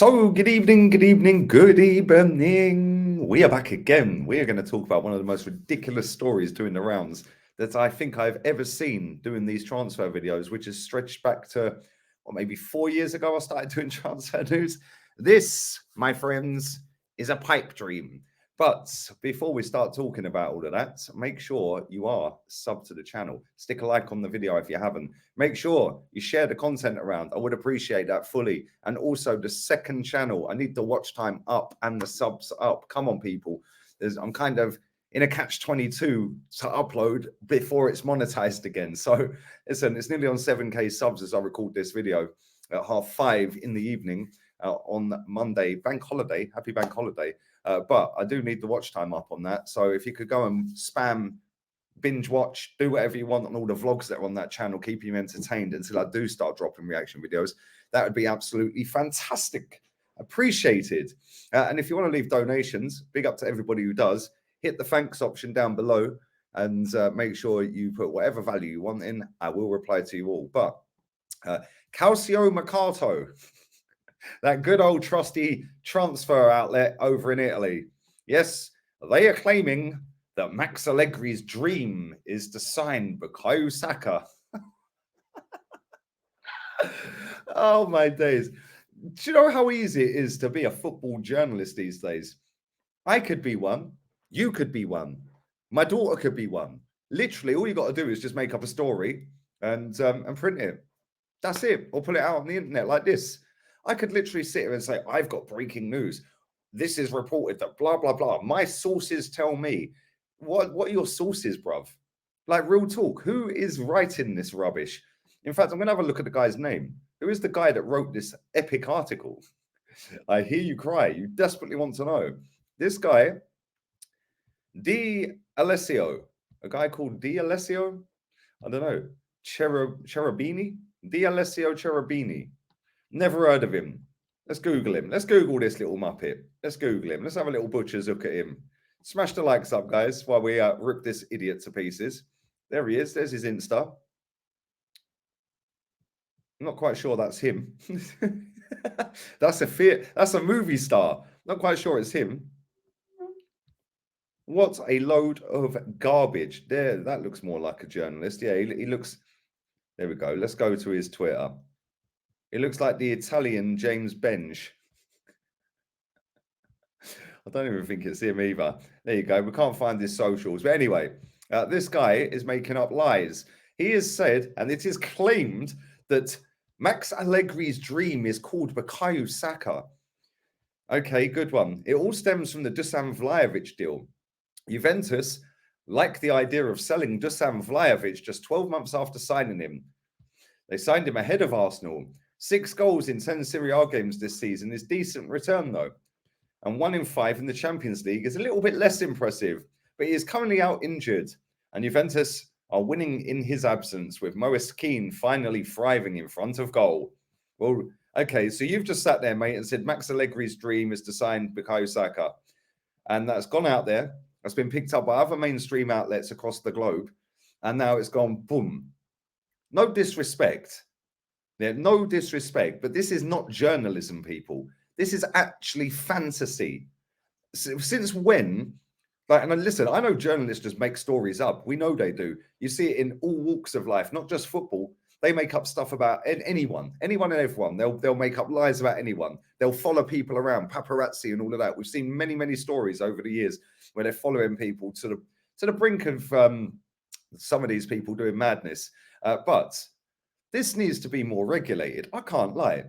So, good evening, good evening, good evening. We are back again. We are going to talk about one of the most ridiculous stories doing the rounds that I think I've ever seen doing these transfer videos, which is stretched back to, well, maybe 4 years ago I started doing transfer news. This, my friends, is a pipe dream. But before we start talking about all of that, make sure you are sub to the channel. Stick a like on the video if you haven't. Make sure you share the content around. I would appreciate that fully. And also the second channel. I need the watch time up and the subs up. Come on, people. I'm kind of in a catch-22 to upload before it's monetized again. So listen, it's nearly on 7K subs as I record this video at 5:30 in the evening on Monday. Bank holiday. Happy bank holiday. But I do need the watch time up on that. So if you could go and spam, binge watch, do whatever you want on all the vlogs that are on that channel, keep you entertained until I do start dropping reaction videos, that would be absolutely fantastic. Appreciated. And if you want to leave donations, big up to everybody who does, hit the thanks option down below and make sure you put whatever value you want in. I will reply to you all. But Calcio Mercato, that good old trusty transfer outlet over in Italy. Yes, they are claiming that Max Allegri's dream is to sign Bukayo Saka. Oh, my days. Do you know how easy it is to be a football journalist these days? I could be one. You could be one. My daughter could be one. Literally, all you got to do is just make up a story and print it. That's it. Or put it out on the internet like this. I could literally sit here and say, I've got breaking news. This is reported that blah, blah, blah. My sources tell me. What are your sources, bruv? Like, real talk. Who is writing this rubbish? In fact, I'm going to have a look at the guy's name. Who is the guy that wrote this epic article? I hear you cry. You desperately want to know. This guy, D. Alessio. A guy called D. Alessio? I don't know. Cherubini? D. Alessio Cherubini. Never heard of him. Let's Google him. Let's Google this little muppet. Let's Google him. Let's have a little butcher's look at him. Smash the likes up, guys, while we rip this idiot to pieces. There he is. There's his Insta. I'm not quite sure that's him. That's a movie star. Not quite sure it's him. What a load of garbage. There, that looks more like a journalist. Yeah, he looks. There we go. Let's go to his Twitter. It looks like the Italian James Benge. I don't even think it's him either. There you go. We can't find his socials. But anyway, this guy is making up lies. He has said, and it is claimed, that Max Allegri's dream is called Bukayo Saka. Okay, good one. It all stems from the Dusan Vlahovic deal. Juventus like the idea of selling Dusan Vlahovic just 12 months after signing him. They signed him ahead of Arsenal. 6 goals in 10 Serie A games this season is decent return, though. And 1 in 5 in the Champions League is a little bit less impressive. But he is currently out injured. And Juventus are winning in his absence, with Moise Kean finally thriving in front of goal. Well, okay, so you've just sat there, mate, and said Max Allegri's dream is to sign Bukayo Saka. And that's gone out there. That's been picked up by other mainstream outlets across the globe. And now it's gone, boom. No disrespect. Yeah, no disrespect, but this is not journalism, people. This is actually fantasy. Since when? Like, and listen, I know journalists just make stories up. We know they do. You see it in all walks of life, not just football. They make up stuff about anyone and everyone. They'll make up lies about anyone. They'll follow people around, paparazzi and all of that. We've seen many, many stories over the years where they're following people to the brink of some of these people doing madness. But this needs to be more regulated. I can't lie.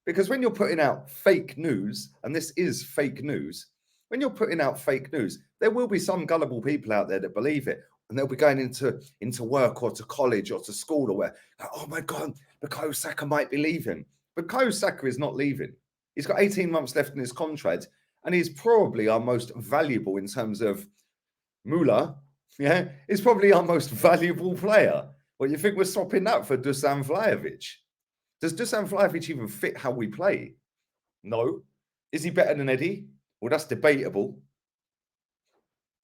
Because when you're putting out fake news, and this is fake news, when you're putting out fake news, there will be some gullible people out there that believe it. And they'll be going into work or to college or to school or where, oh my God, Bukayo Saka might be leaving. Bukayo Saka is not leaving. He's got 18 months left in his contract, and he's probably our most valuable in terms of moolah. Yeah, he's probably our most valuable player. Well, you think we're swapping that for Dusan Vlahovic? Does Dusan Vlahovic even fit how we play? No. Is he better than Eddie? Well, that's debatable.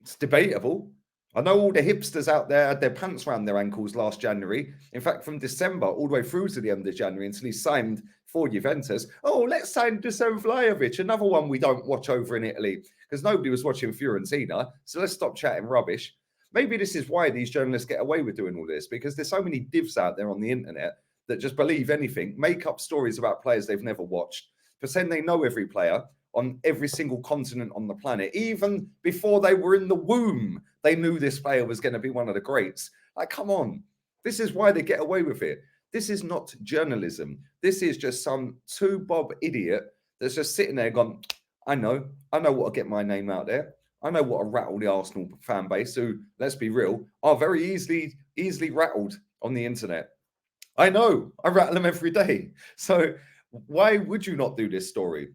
It's debatable. I know all the hipsters out there had their pants around their ankles last January. In fact, from December all the way through to the end of January until he signed for Juventus. Oh, let's sign Dusan Vlahovic, another one we don't watch over in Italy because nobody was watching Fiorentina. So let's stop chatting rubbish. Maybe this is why these journalists get away with doing all this, because there's so many divs out there on the internet that just believe anything, make up stories about players they've never watched, pretend they know every player on every single continent on the planet. Even before they were in the womb, they knew this player was going to be one of the greats. Like, come on. This is why they get away with it. This is not journalism. This is just some two-bob idiot that's just sitting there going, I know what to get my name out there. I know what to rattle the Arsenal fan base who, let's be real, are very easily rattled on the internet. I know. I rattle them every day. So why would you not do this story?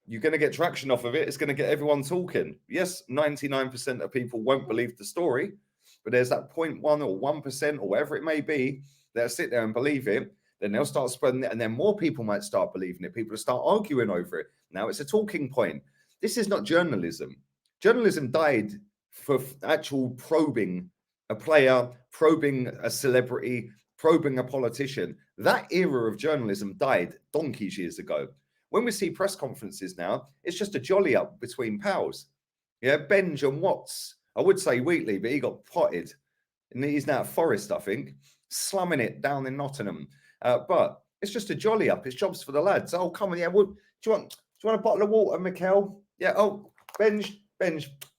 You're going to get traction off of it. It's going to get everyone talking. Yes, 99% of people won't believe the story, but there's that 0.1 or 1% or whatever it may be that'll sit there and believe it. Then they'll start spreading it, and then more people might start believing it. People will start arguing over it. Now it's a talking point. This is not journalism. Journalism died for actual probing a player, probing a celebrity, probing a politician. That era of journalism died donkeys years ago. When we see press conferences now, it's just a jolly up between pals. Yeah, Benj and Watts. I would say Wheatley, but he got potted. And he's now at Forest, I think, slumming it down in Nottingham. But it's just a jolly up. It's jobs for the lads. Oh, come on, yeah. Do you want a bottle of water, Mikel? Yeah. Oh, Benj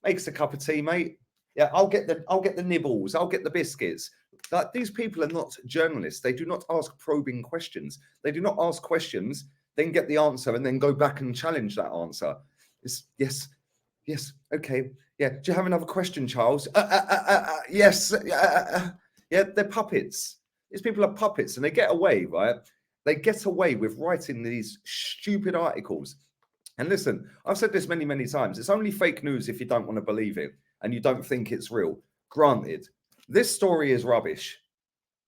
makes a cup of tea, mate. Yeah, I'll get the nibbles. I'll get the biscuits. Like, these people are not journalists. They do not ask probing questions. They do not ask questions, then get the answer, and then go back and challenge that answer. It's yes, okay. Yeah, do you have another question, Charles? Yes. Yeah, they're puppets. These people are puppets, and they get away, right? They get away with writing these stupid articles. And listen, I've said this many, many times. It's only fake news if you don't want to believe it and you don't think it's real. Granted, this story is rubbish.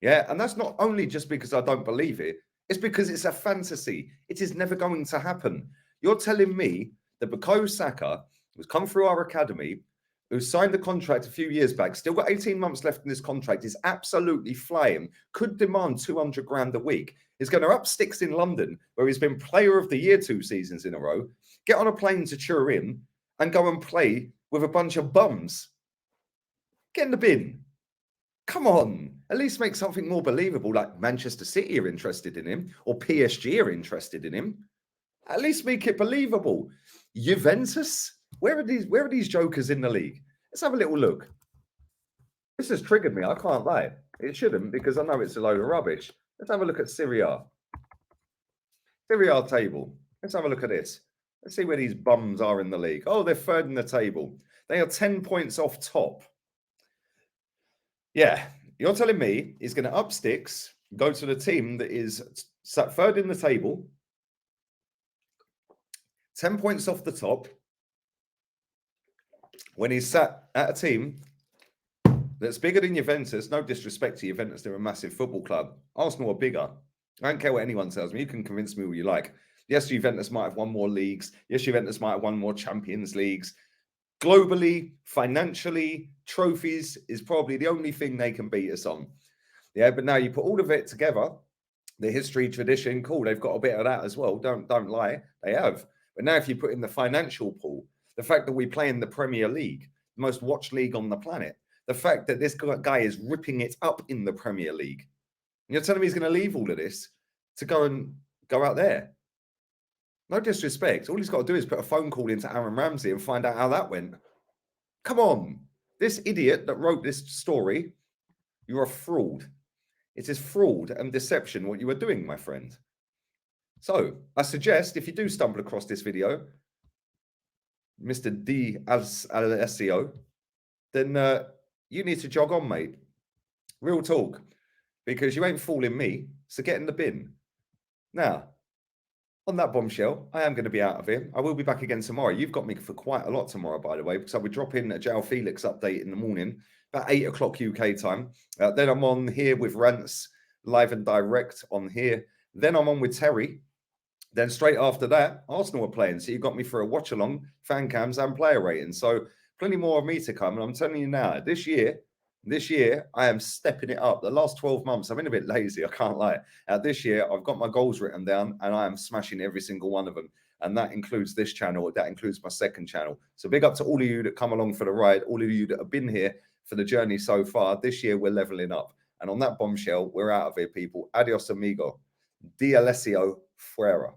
Yeah, and that's not only just because I don't believe it. It's because it's a fantasy. It is never going to happen. You're telling me that Bukayo Saka, who's come through our academy, who signed the contract a few years back, still got 18 months left in this contract, is absolutely flying, could demand 200 grand a week, is going to up sticks in London, where he's been player of the year 2 seasons in a row, get on a plane to Turin and go and play with a bunch of bums. Get in the bin. Come on, at least make something more believable, like Manchester City are interested in him or PSG are interested in him. At least make it believable. Juventus? Where are these jokers in the league? Let's have a little look. This has triggered me. I can't lie. It shouldn't, because I know it's a load of rubbish. Let's have a look at Serie A. Serie A table. Let's have a look at this. Let's see where these bums are in the league. Oh, they're third in the table. They are 10 points off top. Yeah, you're telling me he's going to up sticks, go to the team that is sat third in the table, 10 points off the top, when he's sat at a team that's bigger than Juventus. No disrespect to Juventus, they're a massive football club. Arsenal are bigger. I don't care what anyone tells me. You can convince me all you like. Yes, Juventus might have won more leagues. Yes, Juventus might have won more Champions Leagues. Globally, financially, trophies is probably the only thing they can beat us on. Yeah, but now you put all of it together, the history, tradition, cool, they've got a bit of that as well. Don't lie, they have. But now if you put in the financial pool, the fact that we play in the Premier League, the most watched league on the planet, the fact that this guy is ripping it up in the Premier League, and you're telling me he's going to leave all of this to go out there? No disrespect. All he's got to do is put a phone call into Aaron Ramsey and find out how that went. Come on. This idiot that wrote this story, you're a fraud. It is fraud and deception what you are doing, my friend. So I suggest if you do stumble across this video, Mr. D. Alessio, then you need to jog on, mate. Real talk. Because you ain't fooling me. So get in the bin. Now, on that bombshell, I am going to be out of here. I will be back again tomorrow. You've got me for quite a lot tomorrow, by the way, because I'll be dropping a João Felix update in the morning, about 8 o'clock UK time. Then I'm on here with Rants, live and direct on here. Then I'm on with Terry. Then straight after that, Arsenal are playing. So you got me for a watch-along, fan cams and player ratings. So plenty more of me to come. And I'm telling you now, this year, I am stepping it up. The last 12 months, I've been a bit lazy, I can't lie. This year, I've got my goals written down and I am smashing every single one of them. And that includes this channel, that includes my second channel. So big up to all of you that come along for the ride, all of you that have been here for the journey so far. This year, we're leveling up. And on that bombshell, we're out of here, people. Adios, amigo. D'Alessio Fuera.